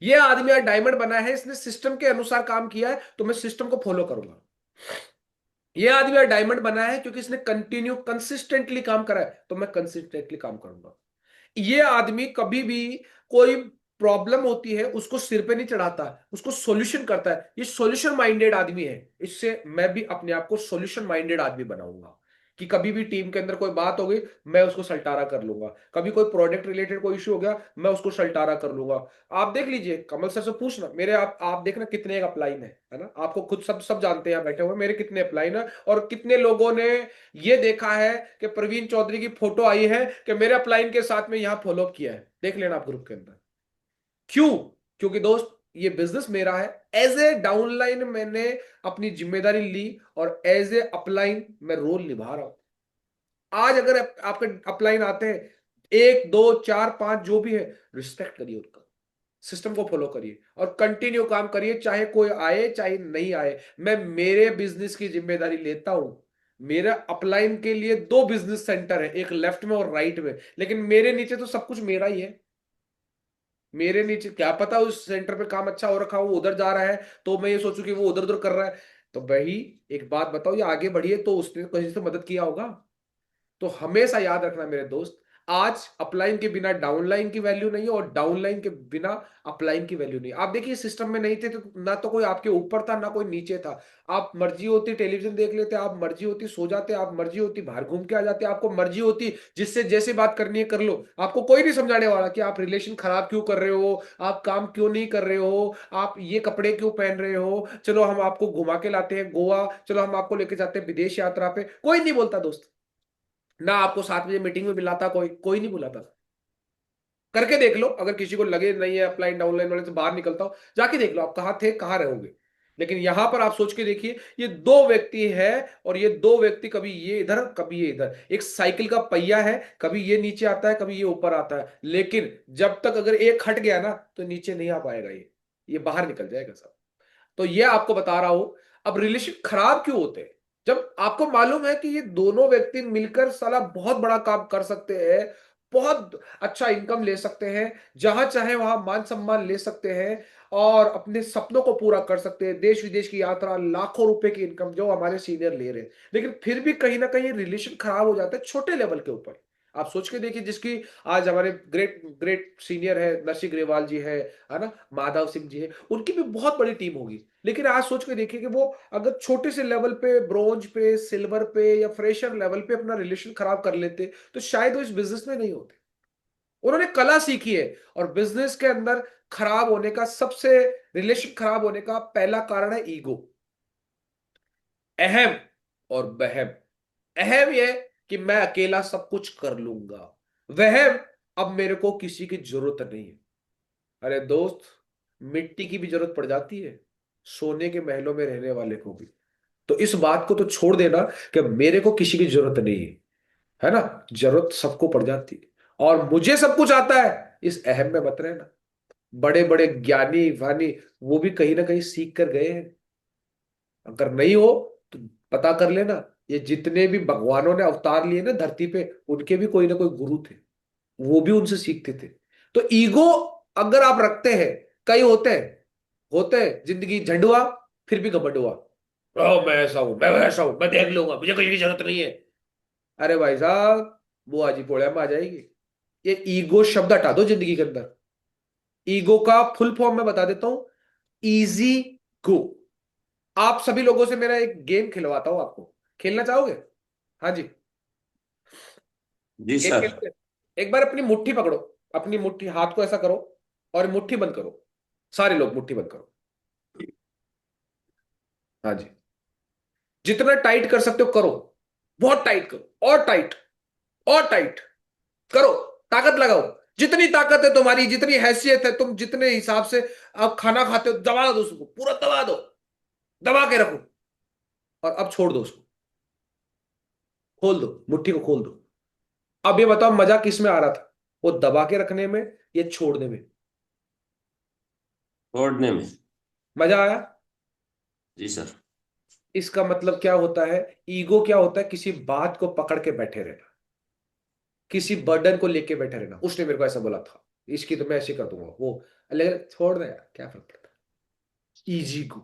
S1: ये आदमी आज डायमंड बना है, इसने सिस्टम के अनुसार काम किया है तो मैं सिस्टम को फॉलो करूंगा। ये आदमी आज डायमंड बना है क्योंकि इसने कंटिन्यू कंसिस्टेंटली काम करा है तो मैं कंसिस्टेंटली काम करूंगा। ये आदमी कभी भी कोई प्रॉब्लम होती है उसको सिर पे नहीं चढ़ाता, उसको सॉल्यूशन करता है। ये सॉल्यूशन माइंडेड आदमी है। इससे मैं भी अपने आप को सॉल्यूशन माइंडेड आदमी बनाऊंगा कि कभी भी टीम के अंदर कोई बात हो गई, मैं उसको सल्टारा कर लूंगा। कभी कोई प्रोडक्ट रिलेटेड कोई इश्यू हो गया, मैं उसको सल्टारा कर लूंगा। आप देख लीजिए, कमल सर से पूछना मेरे, आप देखना कितने अपलाइन है ना। आपको खुद सब सब जानते हैं, बैठे हुए मेरे कितने अपलाइन है और कितने लोगों ने ये देखा है कि प्रवीण चौधरी की फोटो आई है कि मेरे अपलाइन के साथ में यहां फॉलोअप किया है। देख लेना आप ग्रुप के अंदर। क्यों? क्योंकि दोस्त ये बिजनेस मेरा है। एज ए डाउनलाइन मैंने अपनी जिम्मेदारी ली और एज ए अपलाइन मैं रोल निभा रहा हूं। आज अगर आपके अपलाइन आते हैं, एक दो चार पांच जो भी है, रिस्पेक्ट करिए उनका, सिस्टम को फॉलो करिए और कंटिन्यू काम करिए, चाहे कोई आए चाहे नहीं आए। मैं मेरे बिजनेस की जिम्मेदारी लेता हूं। मेरा अपलाइन के लिए दो बिजनेस सेंटर है, एक लेफ्ट में और राइट में, लेकिन मेरे नीचे तो सब कुछ मेरा ही है। मेरे नीचे क्या पता उस सेंटर पे काम अच्छा हो रखा हो, वो उधर जा रहा है तो मैं ये सोचूं कि वो उधर उधर कर रहा है। तो वही एक बात बताओ, ये आगे बढ़ी है तो उसने कहीं से मदद किया होगा। तो हमेशा याद रखना मेरे दोस्त, आज अपलाइन के बिना डाउनलाइन की वैल्यू नहीं है, और डाउनलाइन के बिना अपलाइन की वैल्यू नहीं है। आप देखिए सिस्टम में नहीं थे तो ना तो कोई आपके ऊपर था ना कोई नीचे था। आप मर्जी होती टेलीविजन देख लेते, आप मर्जी होती सो जाते, आप मर्जी होती बाहर घूम के आ जाते, आपको मर्जी होती जिससे जैसे बात करनी है कर लो। आपको कोई नहीं समझाने वाला कि आप रिलेशन खराब क्यों कर रहे हो, आप काम क्यों नहीं कर रहे हो, आप ये कपड़े क्यों पहन रहे हो, चलो हम आपको घुमा के लाते हैं गोवा, चलो हम आपको लेके जाते हैं विदेश यात्रा पे। कोई नहीं बोलता दोस्त, ना आपको 7 बजे मीटिंग में बुलाता, कोई कोई नहीं बुलाता। करके देख लो, अगर किसी को लगे नहीं है अपलाइन डाउनलाइन वाले से बाहर निकलता हो, जाके देख लो आप कहाँ थे कहाँ रहोगे। लेकिन यहां पर आप सोच के देखिए, ये दो व्यक्ति है, और ये दो व्यक्ति कभी ये इधर कभी ये इधर, एक साइकिल का पहिया है, कभी ये नीचे आता है कभी ये ऊपर आता है, लेकिन जब तक अगर एक हट गया ना तो नीचे नहीं आ पाएगा, ये बाहर निकल जाएगा सब। तो ये आपको बता रहा हूं। अब रिलेशन खराब क्यों होते हैं? जब आपको मालूम है कि ये दोनों व्यक्ति मिलकर साला बहुत बड़ा काम कर सकते हैं, बहुत अच्छा इनकम ले सकते हैं, जहां चाहे वहां मान सम्मान ले सकते हैं, और अपने सपनों को पूरा कर सकते हैं, देश विदेश की यात्रा, लाखों रुपए की इनकम जो हमारे सीनियर ले रहे हैं, लेकिन फिर भी कहीं ना कहीं रिलेशन खराब हो जाता है छोटे लेवल के ऊपर। आप सोच के देखिए, जिसकी आज हमारे ग्रेट ग्रेट सीनियर है नरसिंह ग्रेवाल जी है ना, माधव सिंह जी है, उनकी भी बहुत बड़ी टीम होगी, लेकिन आज सोच के देखिए कि वो अगर छोटे से लेवल पे, ब्रोंज पे, सिल्वर पे या फ्रेशर लेवल पे अपना रिलेशन खराब कर लेते तो शायद वो इस बिजनेस में नहीं होते। उन्होंने कला सीखी है, और बिजनेस के अंदर खराब होने का सबसे, रिलेशन खराब होने का पहला कारण है ईगो, अहम और वहम। अहम यह कि मैं अकेला सब कुछ कर लूंगा, वहम अब मेरे को किसी की जरूरत नहीं है। अरे दोस्त, मिट्टी की भी जरूरत पड़ जाती है, सोने के महलों में रहने वाले को भी। तो इस बात को तो छोड़ देना कि मेरे को किसी की जरूरत नहीं है ना, जरूरत सबको पड़ जाती है, और मुझे सब कुछ आता है, इस अहम में मत रहना। बड़े बड़े ज्ञानी वानी वो भी कहीं ना कहीं सीख कर गए हैं, अगर नहीं हो तो पता कर लेना। ये जितने भी भगवानों ने अवतार लिए ना धरती पे, उनके भी कोई ना कोई गुरु थे, वो भी उनसे सीखते थे। तो ईगो अगर आप रखते हैं, कई होते हैं जिंदगी झंडुआ, फिर भी घमंड हुआ, ओ मैं ऐसा हूं मैं वैसा हूं मैं देख लूंगा मुझे किसी की जरूरत नहीं है। अरे भाई साहब, बुआ जी पोड़िया में आ जाएगी। ये ईगो शब्द हटा दो जिंदगी के अंदर। ईगो का फुल फॉर्म मैं बता देता हूं, इजी गो। आप सभी लोगों से मेरा एक गेम खिलवाता हूं आपको, खेलना चाहोगे? हाँ जी,
S3: जी
S1: गेम
S3: सर।
S1: खेलते हैं। एक बार अपनी मुट्ठी पकड़ो, अपनी मुट्ठी, हाथ को ऐसा करो और मुट्ठी बंद करो। सारे लोग मुट्ठी बंद करो। हाँ जी, जितना टाइट कर सकते हो करो, बहुत टाइट करो, और टाइट, और टाइट करो, ताकत लगाओ। जितनी ताकत है तुम्हारी, जितनी हैसियत है, तुम जितने हिसाब से आप खाना खाते हो, दबा दो उसको, पूरा दबा दो, दबा के रखो, और अब छोड़ दो उसको, खोल दो मुट्ठी को, खोल दो। अब ये बताओ मजा किस में आ रहा था, वो दबा के रखने में या छोड़ने में?
S3: छोड़ने में।
S1: मजा आया।
S3: जी सर।
S1: इसका मतलब क्या होता है, ईगो क्या होता है, किसी बात को पकड़ के बैठे रहना, किसी बर्डन को लेके बैठे रहना। उसने मेरे को ऐसा बोला था, इसकी तो मैं ऐसे कर दूंगा वो, लेकिन छोड़ दे यार, क्या फर्क पड़ता है। इजी को,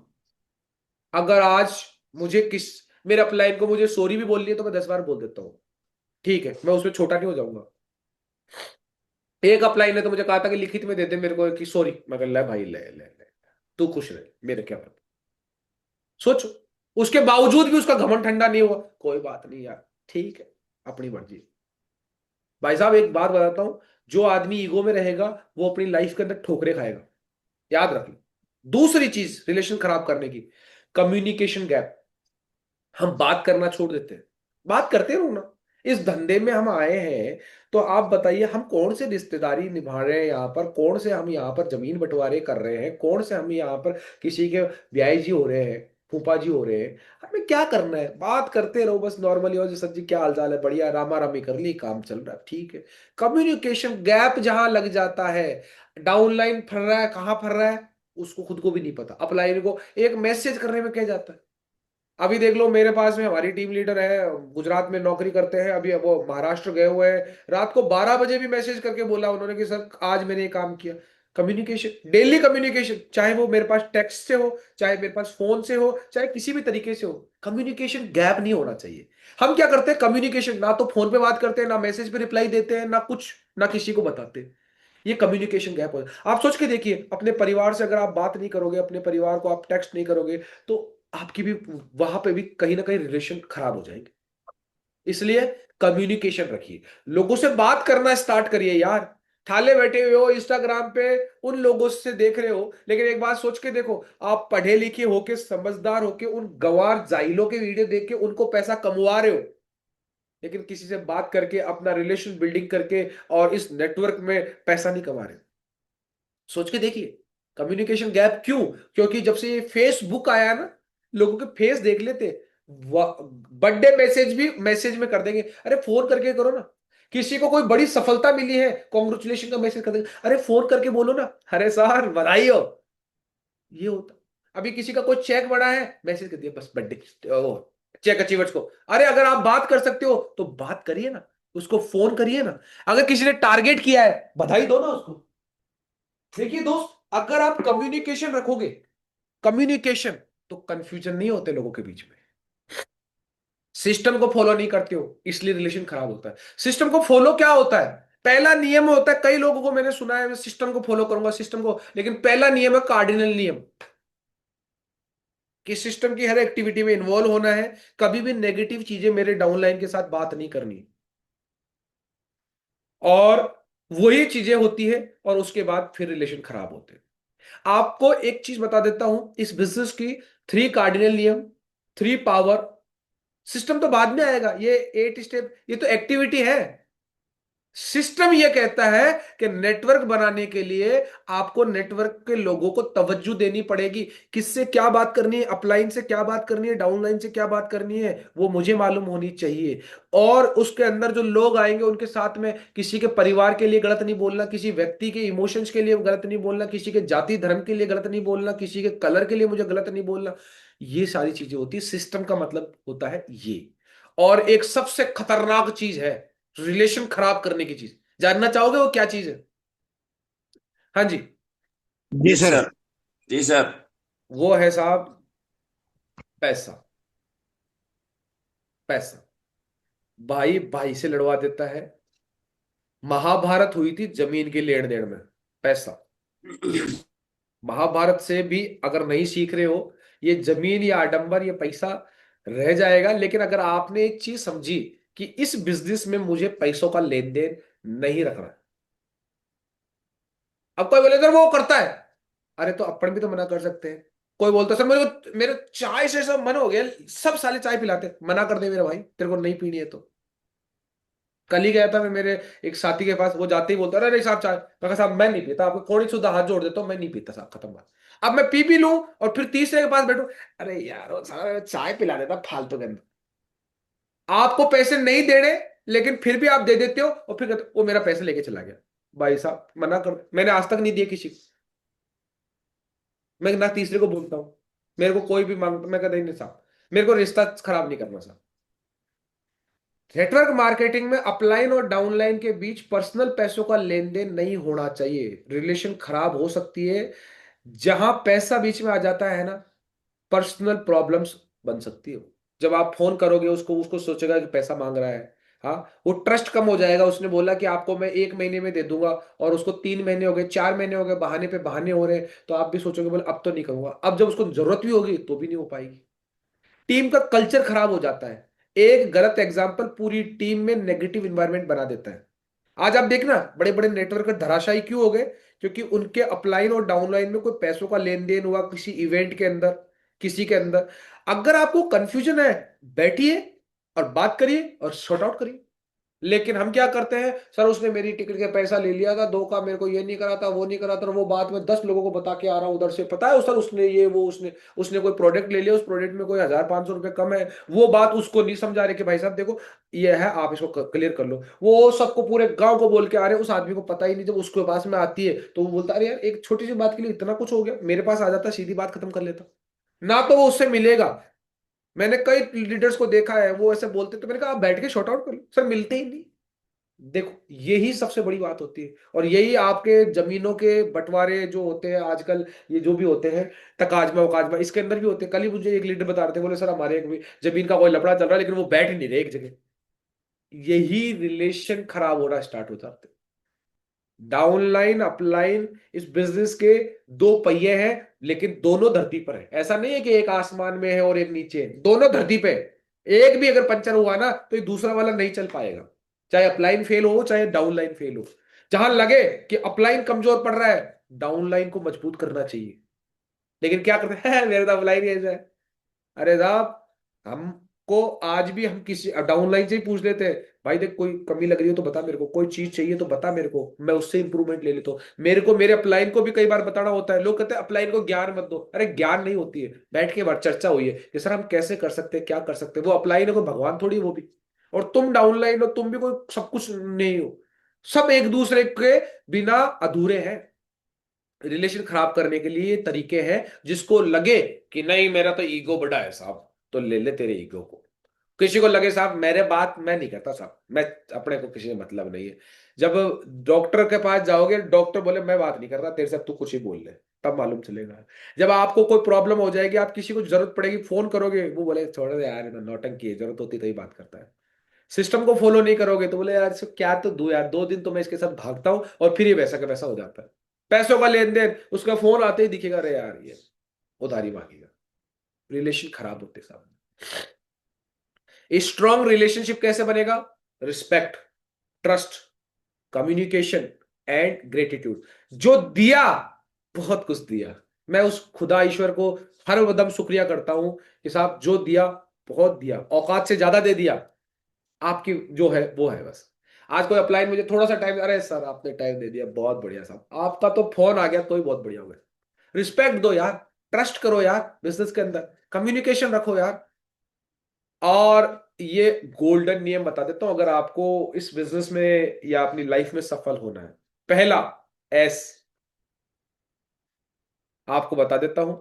S1: अगर आज मुझे मेरे अपलाइन को मुझे सॉरी भी बोलनी है तो मैं 10 बार बोल देता हूँ, ठीक है, मैं उसमें छोटा नहीं हो जाऊंगा। एक अपलाइन ने तो मुझे कहा था कि लिखित में दे दे मेरे को कि सॉरी, मगर ले भाई ले, तू खुश रहे, मेरे क्या फर्क। सोचो, उसके बावजूद भी उसका घमंड ठंडा नहीं हुआ, कोई बात नहीं यार, ठीक है, अपनी मर्जी। भाई साहब एक बात बताता हूं, जो आदमी ईगो में रहेगा वो अपनी लाइफ के अंदर ठोकरे खाएगा, याद रख लो। दूसरी चीज रिलेशन खराब करने की, कम्युनिकेशन गैप। हम बात करना छोड़ देते हैं, बात करते रहो ना। इस धंधे में हम आए हैं, तो आप बताइए हम कौन से रिश्तेदारी निभा रहे हैं यहाँ पर, कौन से हम यहाँ पर जमीन बंटवारे कर रहे हैं, कौन से हम यहाँ पर किसी के ब्याई जी हो रहे हैं, फूफा जी हो रहे हैं। हमें क्या करना है, बात करते रहो बस नॉर्मली, और जी सर जी क्या हाल चाल है, बढ़िया, रामा रामी कर ली, काम चल रहा है, ठीक है। कम्युनिकेशन गैप जहां लग जाता है, डाउनलाइन फर रहा है, कहाँ फर रहा है उसको खुद को भी नहीं पता, अपलाइन को एक मैसेज करने में क्या जाता है। अभी देख लो, मेरे पास में हमारी टीम लीडर है, गुजरात में नौकरी करते हैं, अभी वो महाराष्ट्र गए हुए हैं, रात को 12 बजे भी मैसेज करके बोला उन्होंने कि सर आज मैंने ये काम किया। कम्युनिकेशन, डेली कम्युनिकेशन, चाहे वो मेरे पास टेक्स्ट से हो, चाहे मेरे पास फोन से हो, चाहे किसी भी तरीके से हो, कम्युनिकेशन गैप नहीं होना चाहिए। हम क्या करते हैं, कम्युनिकेशन ना तो फोन पे बात करते हैं, ना मैसेज पे रिप्लाई देते हैं, ना कुछ, ना किसी को बताते हैं। ये कम्युनिकेशन गैप हो जाए। आप सोच के देखिए, अपने परिवार से अगर आप बात नहीं करोगे, अपने परिवार को आप टेक्स्ट नहीं करोगे, तो आपकी भी वहां पे भी कहीं ना कहीं रिलेशन खराब हो जाएंगे। इसलिए कम्युनिकेशन रखिए, लोगों से बात करना स्टार्ट करिए यार। थाले बैठे हुए हो इंस्टाग्राम पे, उन लोगों से देख रहे हो, लेकिन एक बात सोच के देखो, आप पढ़े लिखे होके, समझदार होके, उन गंवार जाहिलों के वीडियो देख के उनको पैसा कमवा रहे हो, लेकिन किसी से बात करके, अपना रिलेशन बिल्डिंग करके और इस नेटवर्क में पैसा नहीं कमा रहे। सोच के देखिए, कम्युनिकेशन गैप क्यों? क्योंकि जब से ये फेसबुक आया है ना, लोगों के फेस देख लेते, बर्थडे मैसेज भी मैसेज में कर देंगे, अरे फोन करके करो ना। किसी को कोई बड़ी सफलता मिली है, कॉन्ग्रेचुलेशन का मैसेज कर देंगे, अरे फोन करके बोलो ना, अरे सर बधाई हो। ये होता, अभी किसी का कोई चेक बना है, मैसेज कर दिया बस बर्थडे ओ चेक अचीवर्स को। अरे अगर आप बात कर सकते हो तो बात करिए ना, उसको फोन करिए ना। अगर किसी ने टारगेट किया है, बधाई दो ना उसको। देखिए दोस्त, अगर आप कम्युनिकेशन रखोगे, कम्युनिकेशन, तो कंफ्यूजन नहीं होते लोगों के बीच में। सिस्टम को फॉलो नहीं करते हो, इसलिए रिलेशन खराब होता है। सिस्टम को फॉलो क्या होता है? पहला नियम होता है, कई लोगों को मैंने सुना है, मैं सिस्टम को फॉलो करूंगा, सिस्टम को, लेकिन पहला नियम है कार्डिनल नियम, कि सिस्टम की हर एक्टिविटी में इन्वॉल्व होना है, कभी भी नेगेटिव चीजें मेरे डाउनलाइन के साथ बात नहीं करनी, और वही चीजें होती है, और उसके बाद फिर रिलेशन खराब होते हैं। आपको एक चीज बता देता हूं, इस बिजनेस की थ्री कार्डिनल नियम, थ्री पावर। सिस्टम तो बाद में आएगा, ये 8 स्टेप, ये तो एक्टिविटी है। सिस्टम ये कहता है कि नेटवर्क बनाने के लिए आपको नेटवर्क के लोगों को तवज्जो देनी पड़ेगी, किससे क्या बात करनी है, अपलाइन से क्या बात करनी है, डाउनलाइन से क्या बात करनी है, वो मुझे मालूम होनी चाहिए। और उसके अंदर जो लोग आएंगे उनके साथ में किसी के परिवार के लिए गलत नहीं बोलना, किसी व्यक्ति के इमोशंस के लिए गलत नहीं बोलना, किसी के जाति धर्म के लिए गलत नहीं बोलना, किसी के कलर के लिए मुझे गलत नहीं बोलना। ये सारी चीजें होती है, सिस्टम का मतलब होता है ये। और एक सबसे खतरनाक चीज है, रिलेशन खराब करने की चीज, जानना चाहोगे वो क्या चीज है? हाँ जी,
S2: जी
S3: जी
S2: सर।
S3: सर। जी सर।
S1: वो है साहब, पैसा। पैसा भाई भाई से लड़वा देता है। महाभारत हुई थी जमीन के लेन देन में, पैसा। महाभारत से भी अगर नहीं सीख रहे हो, ये जमीन या आडंबर, ये पैसा रह जाएगा। लेकिन अगर आपने एक चीज समझी कि इस बिजनेस में मुझे पैसों का लेन देन नहीं रखना है। अब कोई बोले सर वो करता है, अरे तो अपन भी तो मना कर सकते हैं। कोई बोलता है, सर मेरे चाय से सब मन हो गया, सब साले चाय पिलाते, मना कर दे मेरे भाई, तेरे को नहीं पीनी है तो। कल ही गया था मैं मेरे एक साथी के पास, वो जाते ही बोलता, अरे नहीं साहब चाय, मैं कहा साहब मैं नहीं पीता, आपको थोड़ी सुधा हाथ जोड़ देता हूँ, मैं नहीं पीता साहब, खत्म बात। अब मैं पी भी लूं और फिर तीसरे के पास बैठू, अरे यार वो साला चाय पिला देता फालतू के अंदर। आपको पैसे नहीं देने, लेकिन फिर भी आप दे देते हो, और फिर कहते हो, वो मेरा पैसे लेके चला गया। भाई साहब मना कर, मैंने आज तक नहीं दिए किसी को, मैं ना तीसरे को बोलता हूँ। मेरे को कोई भी मांगता, मैं कहता ही नहीं साहब, मेरे को रिश्ता खराब नहीं करना साहब। नेटवर्क मार्केटिंग में अपलाइन और डाउनलाइन के बीच पर्सनल पैसों का लेन देन नहीं होना चाहिए, रिलेशन खराब हो सकती है। जहां पैसा बीच में आ जाता है ना, पर्सनल प्रॉब्लम्स बन सकती है। जब आप फोन करोगे उसको, उसको सोचेगा कि पैसा मांग रहा है, हाँ, वो ट्रस्ट कम हो जाएगा। उसने बोला कि आपको मैं 1 महीने में दे दूंगा, और उसको 3 महीने हो गए, 4 महीने हो गए, बहाने पे बहाने हो रहे हैं, तो आप भी सोचोगे बोले अब तो नहीं करूंगा। अब जब उसको जरूरत भी होगी तो भी नहीं हो पाएगी। टीम का कल्चर खराब हो जाता है। एक गलत एग्जाम्पल पूरी टीम में नेगेटिव इंवायरमेंट बना देता है। आज आप देखना, बड़े बड़े नेटवर्क धराशायी क्यों हो गए? क्योंकि उनके अपलाइन और डाउनलाइन में कोई पैसों का लेन देन हुआ, किसी इवेंट के अंदर, किसी के अंदर। अगर आपको कंफ्यूजन है, बैठिए और बात करिए और सॉर्ट आउट करिए। लेकिन हम क्या करते हैं, सर उसने मेरी टिकट का पैसा ले लिया था, धोखा, मेरे को ये नहीं करा था, वो नहीं करा था, और वो बात में 10 लोगों को बता के आ रहा हूं उधर से, पता है सर उसने ये वो, उसने उसने कोई प्रोडक्ट ले लिया, उस प्रोडक्ट में कोई 1,000-1,500 रुपए कम है। वो बात उसको नहीं समझा रहे कि भाई साहब देखो ये है, आप इसको क्लियर कर लो। वो सबको, पूरे गांव को बोल के आ रहे, उस आदमी को पता ही नहीं। जब उसके पास में आती है तो वो बोलता, अरे यार एक छोटी सी बात के लिए इतना कुछ हो गया, मेरे पास आ जाता सीधी बात खत्म कर लेता। ना तो वो उससे मिलेगा। मैंने कई लीडर्स को देखा है, वो ऐसे बोलते, तो मैंने कहा आप बैठ के शॉर्ट आउट कर लो, सर मिलते ही नहीं। देखो, यही सबसे बड़ी बात होती है, और यही आपके जमीनों के बंटवारे जो होते हैं आजकल, ये जो भी होते हैं, तकाजमा वकाजमा, इसके अंदर भी होते हैं। कल ही मुझे एक लीडर बता रहे थे, बोले सर हमारे एक भी जमीन का कोई लफड़ा चल रहा है, लेकिन वो बैठ ही नहीं रहे एक जगह। यही रिलेशन खराब होना स्टार्ट हो जाते हैं। डाउनलाइन अपलाइन, इस बिजनेस के दो पहिए हैं, लेकिन दोनों धरती पर है। ऐसा नहीं है कि एक आसमान में है और एक नीचे है, दोनों धरती पे है। एक भी अगर पंचर हुआ ना तो ये दूसरा वाला नहीं चल पाएगा, चाहे अपलाइन फेल हो चाहे डाउनलाइन फेल हो। जहां लगे कि अपलाइन कमजोर पड़ रहा है, डाउनलाइन को मजबूत करना चाहिए। लेकिन क्या करते हैं मेरे तो अपलाइन ही ऐसा है। अरे साहब, हमको आज भी हम किसी डाउनलाइन से ही पूछ लेते हैं, भाई देख कोई कमी लग रही है तो बता मेरे को, कोई चीज चाहिए तो बता मेरे को, मैं उससे इंप्रूवमेंट ले लेता हूँ। मेरे को मेरे अपलाइन को भी कई बार बताना होता है। लोग कहते हैं अपलाइन को ज्ञान मत दो। अरे ज्ञान नहीं होती है, बैठ के बात चर्चा हुई है कि सर हम कैसे कर सकते हैं, क्या कर सकते हैं। वो अपलाइन है, कोई भगवान थोड़ी है वो भी। और तुम डाउनलाइन हो, तुम भी कोई सब कुछ नहीं हो। सब एक दूसरे के बिना अधूरे हैं। रिलेशन खराब करने के लिए ये तरीके हैं। जिसको लगे कि नहीं मेरा तो ईगो बड़ा है साहब, तो ले ले तेरे ईगो को। किसी को लगे साहब मेरे बात मैं नहीं करता साहब, मैं अपने को किसी से मतलब नहीं है। जब डॉक्टर के पास जाओगे, डॉक्टर बोले मैं बात नहीं कर रहा तेरे से, तू कुछ ही बोल ले, तब मालूम चलेगा। जब आपको कोई प्रॉब्लम हो जाएगी, आप किसी को जरूरत पड़ेगी, फोन करोगे, वो बोले छोड़ दे यार, नौटंकी है, जरूरत होती तभी बात करता है। सिस्टम को फॉलो नहीं करोगे तो बोले यार इसको क्या तो दो यार, 2 दिन तो मैं इसके साथ भागता हूं और फिर ये वैसा का वैसा हो जाता है। पैसों का लेन देन, उसका फोन आते ही दिखेगा, अरे यार ये उधारी मांगेगा। रिलेशन खराब होते साहब। स्ट्रॉन्ग रिलेशनशिप कैसे बनेगा? Respect, trust, communication and gratitude. जो दिया, बहुत कुछ दिया। मैं उस खुदा ईश्वर को हर वदम शुक्रिया करता हूं कि साहब जो दिया बहुत दिया, औकात से ज्यादा दे दिया। आपकी जो है वो है बस। आज कोई अप्लाई मुझे थोड़ा सा टाइम, अरे सर आपने टाइम दे दिया, बहुत बढ़िया साहब, आपका तो फोन आ गया तो ही बहुत बढ़िया हो गया। रिस्पेक्ट दो यार, ट्रस्ट करो यार, बिजनेस के अंदर कम्युनिकेशन रखो यार। और ये गोल्डन नियम बता देता हूं, अगर आपको इस बिजनेस में या अपनी लाइफ में सफल होना है। पहला एस, आपको बता देता हूं,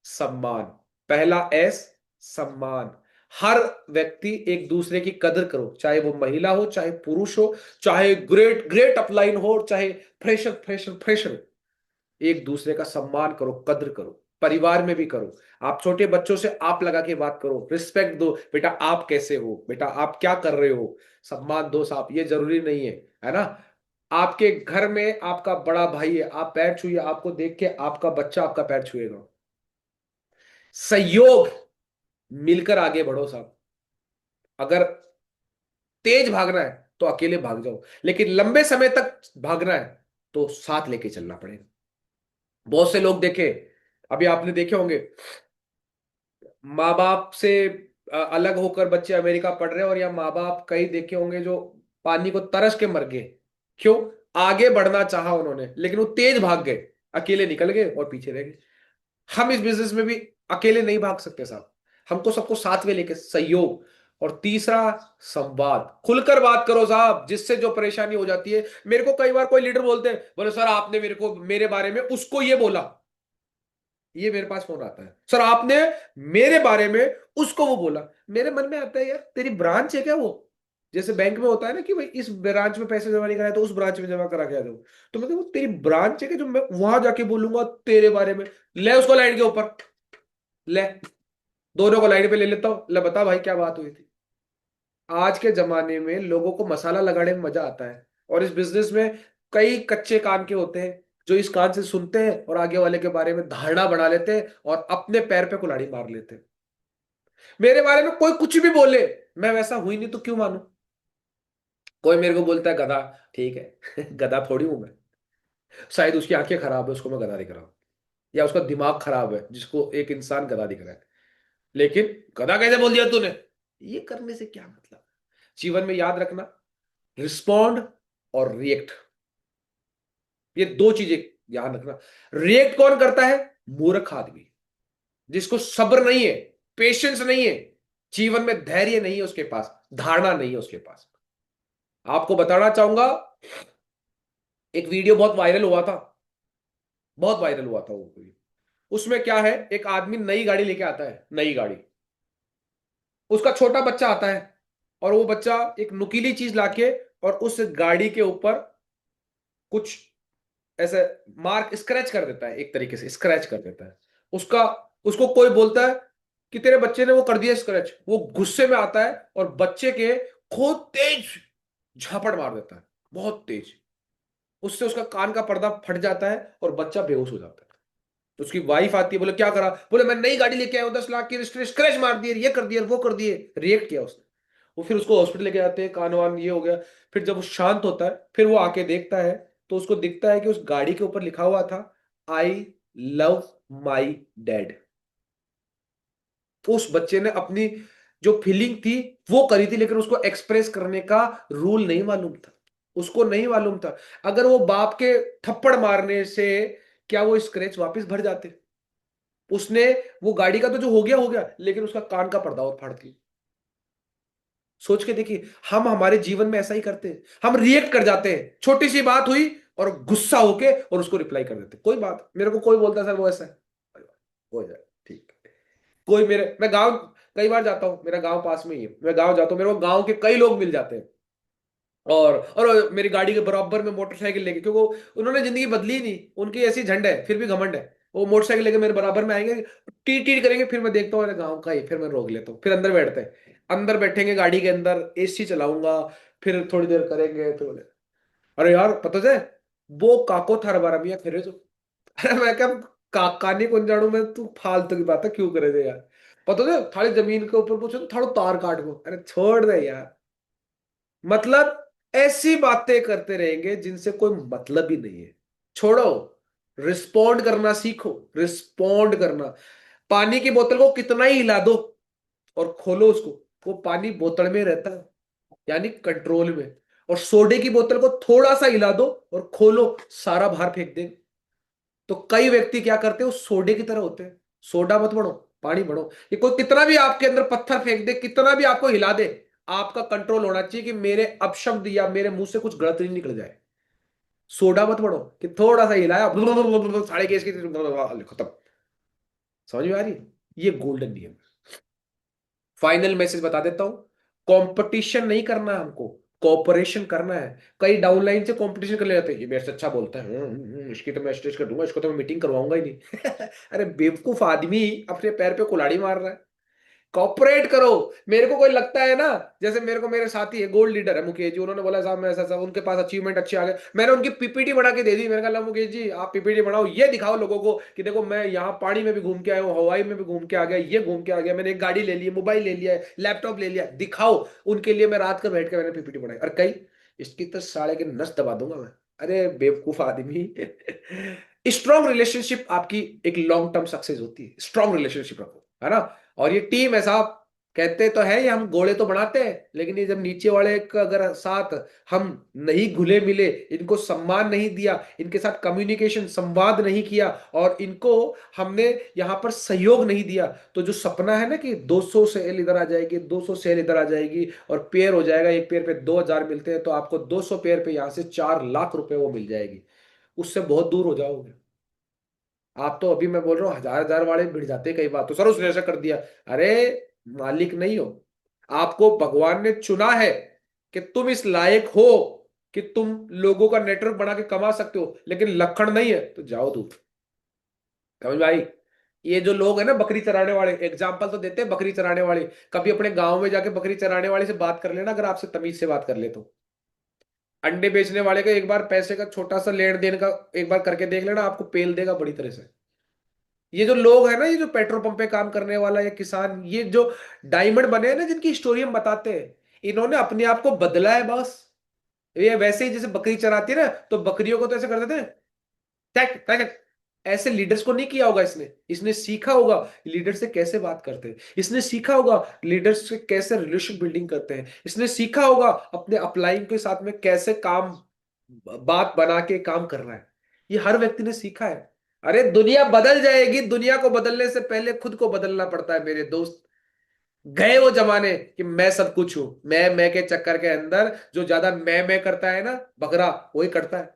S1: सम्मान। पहला एस, सम्मान। हर व्यक्ति एक दूसरे की कदर करो, चाहे वो महिला हो चाहे पुरुष हो, चाहे ग्रेट ग्रेट अपलाइन हो चाहे फ्रेशर फ्रेशर फ्रेशर। एक दूसरे का सम्मान करो, कद्र करो। परिवार में भी करो। आप छोटे बच्चों से आप लगा के बात करो, रिस्पेक्ट दो, बेटा आप कैसे हो, बेटा आप क्या कर रहे हो, सम्मान दो साहब। ये जरूरी नहीं है ना? आपके घर में आपका बड़ा भाई है, आप पैर छूइए, आपको देख के आपका बच्चा आपका पैर छुएगा। सहयोग, मिलकर आगे बढ़ो साहब। अगर तेज भागना है तो अकेले भाग जाओ, लेकिन लंबे समय तक भागना है तो साथ लेके चलना पड़ेगा। बहुत से लोग देखे, अभी आपने देखे होंगे, माँ बाप से अलग होकर बच्चे अमेरिका पढ़ रहे हैं, और या माँ बाप कई देखे होंगे जो पानी को तरस के मर गए। क्यों? आगे बढ़ना चाहा उन्होंने, लेकिन वो तेज भाग गए, अकेले निकल गए और पीछे रह गए। हम इस बिजनेस में भी अकेले नहीं भाग सकते साहब, हमको सबको साथ में लेके सहयोग। और तीसरा, संवाद। खुलकर बात करो साहब, जिससे जो परेशानी हो जाती है। मेरे को कई बार कोई लीडर बोलते हैं, बोले सर आपने मेरे को मेरे बारे में उसको ये बोला। ये मेरे पास फोन आता है, सर आपने मेरे बारे में उसको वो बोला। मेरे मन में आता है यार तेरी ब्रांच है क्या वो? जैसे बैंक में होता है ना कि भाई इस ब्रांच में पैसे जमा नहीं कराए तो उस ब्रांच में जमा करा के आ जाओ। तो मतलब वो तेरी ब्रांच है कि जो मैं वहां जाके बोलूंगा तेरे बारे में? ले उसको लाइन के ऊपर, ले, दोनों को लाइन पे ले लेता हूं, ले बता भाई क्या बात हुई थी। आज के जमाने में लोगों को मसाला लगाने में मजा आता है, और इस बिजनेस में कई कच्चे कान के होते हैं जो इस कान से सुनते हैं और आगे वाले के बारे में धारणा बना लेते हैं और अपने पैर पे कुल्हाड़ी मार लेते हैं। मेरे बारे में कोई कुछ भी बोले, मैं वैसा हुई नहीं तो क्यों मानूं? कोई मेरे को बोलता है गधा, ठीक है गधा थोड़ी हूं मैं। शायद उसकी आंखें खराब है, उसको मैं गधा दिख रहा हूं, या उसका दिमाग खराब है जिसको एक इंसान गधा दिख रहा है। लेकिन गधा कैसे बोल दिया तूने, ये करने से क्या मतलब? जीवन में याद रखना, रिस्पॉन्ड और रिएक्ट, ये दो चीजें ध्यान रखना। रिएक्ट कौन करता है? मूर्ख आदमी, जिसको सब्र नहीं है, पेशेंस नहीं है, जीवन में धैर्य नहीं है उसके पास, धारणा नहीं है उसके पास। आपको बताना चाहूंगा, एक वीडियो बहुत वायरल हुआ था, बहुत वायरल हुआ था वो वीडियो। उसमें क्या है, एक आदमी नई गाड़ी लेके आता है, नई गाड़ी, उसका छोटा बच्चा आता है, और वो बच्चा एक नुकीली चीज लाके और उस गाड़ी के ऊपर कुछ ऐसे मार्क स्क्रैच कर देता है, एक तरीके से स्क्रैच कर देता है उसका। उसको कोई बोलता है कि तेरे बच्चे ने वो कर दिया स्क्रैच। वो गुस्से में आता है और बच्चे के खूब तेज झापड़ मार देता है, बहुत तेज। उससे उसका कान का पर्दा फट जाता है और बच्चा बेहोश हो जाता है। तो उसकी वाइफ आती है, बोले क्या करा? बोले मैं नई गाड़ी लेके आया हूं 10 लाख की, स्क्रैच मार दिए, ये कर दिया वो कर दिए, रिएक्ट किया उसने। वो फिर उसको हॉस्पिटल लेके जाते हैं, कान वान ये हो गया। फिर जब वो शांत होता है, फिर वो आके देखता है, तो उसको दिखता है कि उस गाड़ी के ऊपर लिखा हुआ था, आई लव माई डैड। उस बच्चे ने अपनी जो फीलिंग थी वो करी थी, लेकिन उसको एक्सप्रेस करने का रूल नहीं मालूम था। उसको नहीं मालूम था अगर वो बाप के थप्पड़ मारने से क्या वो स्क्रैच वापस भर जाते। उसने वो गाड़ी का तो जो हो गया, लेकिन उसका कान का पर्दा और फाड़ दिया। सोच के देखिए, हम हमारे जीवन में ऐसा ही करते हैं। हम रिएक्ट कर जाते हैं, छोटी सी बात हुई और गुस्सा होके और उसको रिप्लाई कर देते हैं। कोई बात, मेरे को कोई बोलता है सर वो ऐसा है, हो जाए ठीक है। कोई मेरे, मैं गांव कई बार जाता हूं, मेरा गांव पास में ही है, मैं गांव जाता हूं, मेरे को गांव के कई लोग मिल जाते हैं। और मेरी गाड़ी के बराबर में मोटरसाइकिल लेके, क्योंकि उन्होंने जिंदगी बदली ही नहीं, उनकी ऐसी झंड है फिर भी घमंड है। वो मोटरसाइकिल लेके मेरे बराबर में आएंगे, टी टी करेंगे, फिर मैं देखता हूँ अरे गाँव का ही, फिर मैं रोक लेता हूँ, फिर अंदर बैठते हैं। अंदर बैठेंगे गाड़ी के अंदर, एसी चलाऊंगा, फिर थोड़ी देर करेंगे तो बोले, अरे यार पता है वो काको थार बारा मियाँ खेरे जो। अरे मैं क्या, काका नहीं कौन जानू मैं, तू फालतू की बात है क्यों करे थे यार। पता है थाली जमीन के ऊपर पूछो तो थाड़ो तार काट को, अरे छोड़ दे यार। मतलब ऐसी बातें करते रहेंगे जिनसे कोई मतलब ही नहीं है। छोड़ो, रिस्पोंड करना सीखो, रिस्पोंड करना। पानी की बोतल को कितना ही हिला दो और खोलो उसको, वो पानी बोतल में रहता है, यानी कंट्रोल में। और सोडे की बोतल को थोड़ा सा हिला दो और खोलो, सारा बाहर फेंक दे। तो कई व्यक्ति क्या करते हैं, वो सोडे की तरह होते हैं। सोडा मत बनो, पानी बनो। ये कोई कितना भी आपके अंदर पत्थर फेंक दे, कितना भी आपको हिला दे, आपका कंट्रोल होना चाहिए कि मेरे अपशब्द या मेरे मुंह से कुछ गलत नहीं निकल जाए। सोडा मत बनो कि थोड़ा सा हिलाया साढ़े केस की खत्म। समझ में आ रही है? ये गोल्डन नियम है। फाइनल मैसेज बता देता हूं, कंपटीशन नहीं करना है हमको, कोऑपरेशन करना है। कई डाउनलाइन से कंपटीशन कर ले जाते हैं, ये मेरे से अच्छा बोलता है, इसकी तो मैं स्टेज कर दूंगा, इसको तो मैं मीटिंग करवाऊंगा ही नहीं। अरे बेवकूफ आदमी, अपने पैर पे कुल्हाड़ी मार रहा है। कॉपरेट करो। मेरे को कोई लगता है ना, जैसे मेरे को मेरे साथी है, गोल्ड लीडर है मुकेश जी, उन्होंने बोला साहब मैं ऐसा ऐसा, उनके पास अचीवमेंट अच्छे आ गए, मैंने उनकी पीपीटी बना के दे दी। मैंने कहा ला मुकेश जी आप पीपीटी बनाओ, ये दिखाओ लोगों को कि देखो मैं यहाँ पानी में भी घूम के आया हूँ, हवाई में भी घूम के आ गया, ये घूम के आ गया, मैंने एक गाड़ी ले ली, मोबाइल ले लिया, लैपटॉप ले लिया, दिखाओ। उनके लिए मैं रात को बैठ के मैंने पीपीटी बनाई। और कई, इसकी तो साले के नस दबा दूंगा मैं। अरे बेवकूफ आदमी। स्ट्रॉन्ग रिलेशनशिप आपकी एक लॉन्ग टर्म सक्सेस होती है। स्ट्रॉन्ग रिलेशनशिप रखो, है ना। और ये टीम है साहब, कहते तो है ये हम घोड़े तो बनाते हैं, लेकिन ये जब नीचे वाले का अगर साथ हम नहीं घुले मिले, इनको सम्मान नहीं दिया, इनके साथ कम्युनिकेशन संवाद नहीं किया, और इनको हमने यहाँ पर सहयोग नहीं दिया, तो जो सपना है ना कि 200 सेल इधर आ जाएगी, 200 सेल इधर आ जाएगी और पेयर हो जाएगा, एक पेयर पे 2000 मिलते हैं, तो आपको 200 पेयर पे यहाँ से 4 लाख रुपए वो मिल जाएगी, उससे बहुत दूर हो जाओगे। आप तो अभी मैं बोल रहा हूँ 1000 1000 वाले भिड़ जाते हैं कई बार, तो सर उसने ऐसा कर दिया। अरे मालिक नहीं हो, आपको भगवान ने चुना है कि तुम इस लायक हो कि तुम लोगों का नेटवर्क बना के कमा सकते हो, लेकिन लक्षण नहीं है तो जाओ दूर। समझ में आई? ये जो लोग हैं ना बकरी चराने वाले, एग्जाम्पल तो देते हैं बकरी चराने वाले, कभी अपने गांव में जाके बकरी चराने वाले से बात कर लेना, अगर आपसे तमीज से बात कर ले तो। अंडे बेचने वाले का एक बार पैसे का छोटा सा लेन देन का एक बार करके देख लेना, आपको पेल देगा बड़ी तरह से। ये जो लोग है ना, ये जो पेट्रोल पंप पे काम करने वाला, या किसान, ये जो डायमंड बने हैं ना, जिनकी स्टोरी हम बताते हैं, इन्होंने अपने आप को बदला है बस। ये वैसे ही जैसे बकरी चराती है ना, तो बकरियों को तो ऐसे कर देते हैं, टैक टैक। ऐसे लीडर्स को नहीं किया होगा इसने। इसने सीखा होगा लीडर से कैसे बात करते हैं, इसने सीखा होगा लीडर्स से कैसे रिलेशन बिल्डिंग करते हैं, इसने सीखा होगा अपने अपलाइन के साथ में कैसे काम, बात बना के काम करना है। ये हर व्यक्ति ने सीखा है। अरे दुनिया बदल जाएगी, दुनिया को बदलने से पहले खुद को बदलना पड़ता है मेरे दोस्त। गए वो जमाने कि मैं सब कुछ हूं, मैं के चक्कर के अंदर जो ज्यादा मैं करता है ना बकरा, वही करता है।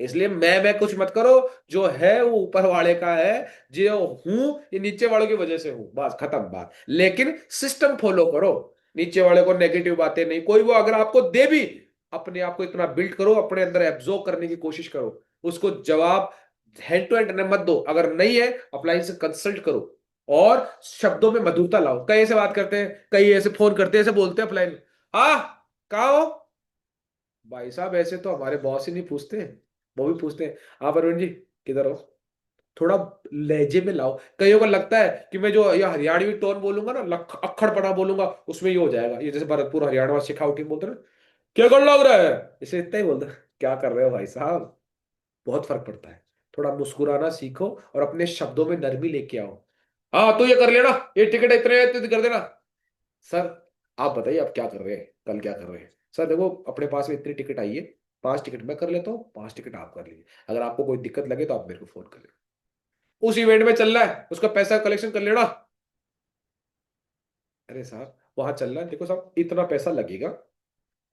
S1: इसलिए मैं कुछ मत करो, जो है वो ऊपर वाले का है। जो हूं ये नीचे वालों की वजह से हूं, बस खत्म बात। लेकिन सिस्टम फॉलो करो। नीचे वाले को नेगेटिव बातें नहीं, कोई वो अगर आपको दे भी, अपने आप को इतना बिल्ड करो, अपने अंदर एब्जॉर्ब करने की कोशिश करो, उसको जवाब हैंड टू हैंड मत दो, अगर नहीं है अपलाइन से कंसल्ट करो, और शब्दों में मधुरता लाओ। कई ऐसे बात करते हैं, कई ऐसे फोन करते हैं, ऐसे बोलते हैं अपलाइन, हाँ कहाँ हो भाई साहब, ऐसे तो हमारे बॉस ही नहीं पूछते, वो भी पूछते हैं आप अरविंद जी किधर हो, थोड़ा लहजे में लाओ। कईयों को लगता है कि मैं जो ये हरियाणवी टोन बोलूंगा ना, अक्खड़ पड़ा बोलूंगा, उसमें ये हो जाएगा, ये जैसे भरतपुर हरियाणा सिखावटी बोलते हैं ना, क्या कर लग रहा है, इसे इतना ही बोलते हैं, क्या कर रहे हो भाई साहब, बहुत फर्क पड़ता है। थोड़ा मुस्कुराना सीखो और अपने शब्दों में नरमी लेके आओ। हाँ तो ये कर लेना, ये टिकट इतने इतने कर देना। सर आप बताइए आप क्या कर रहे हैं, कल क्या कर रहे हैं। सर देखो अपने पास में इतनी टिकट आई है, 5 टिकट मैं कर लेता हूँ, 5 टिकट आप कर लीजिए, अगर आपको कोई दिक्कत लगे तो आप मेरे को फोन कर लेना। उस इवेंट में चल रहा है, उसका पैसा कलेक्शन कर लेना। अरे साहब वहां चल रहा है, देखो साहब इतना पैसा लगेगा,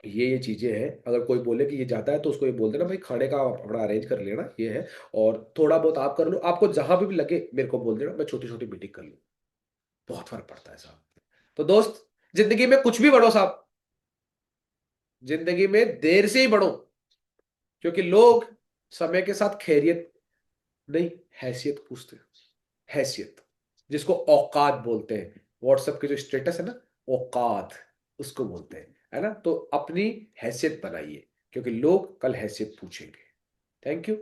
S1: ये चीजें हैं, अगर कोई बोले कि ये ज्यादा है तो उसको ये बोल देना भाई खाने का आप अपना अरेंज कर लेना, ये है, और थोड़ा बहुत आप कर लो, आपको जहां भी लगे मेरे को बोल देना, मैं छोटी छोटी मीटिंग कर लूँ। बहुत फर्क पड़ता है साहब। तो दोस्त, जिंदगी में कुछ भी बढ़ो साहब, जिंदगी में देर से ही बढ़ो, क्योंकि लोग समय के साथ खैरियत नहीं, हैसियत पूछते हैं। हैसियत, जिसको औकात बोलते हैं, व्हाट्सएप के जो स्टेटस है ना, औकात उसको बोलते हैं, है ना। तो अपनी हैसियत बनाइए, क्योंकि लोग कल हैसियत पूछेंगे। Thank you.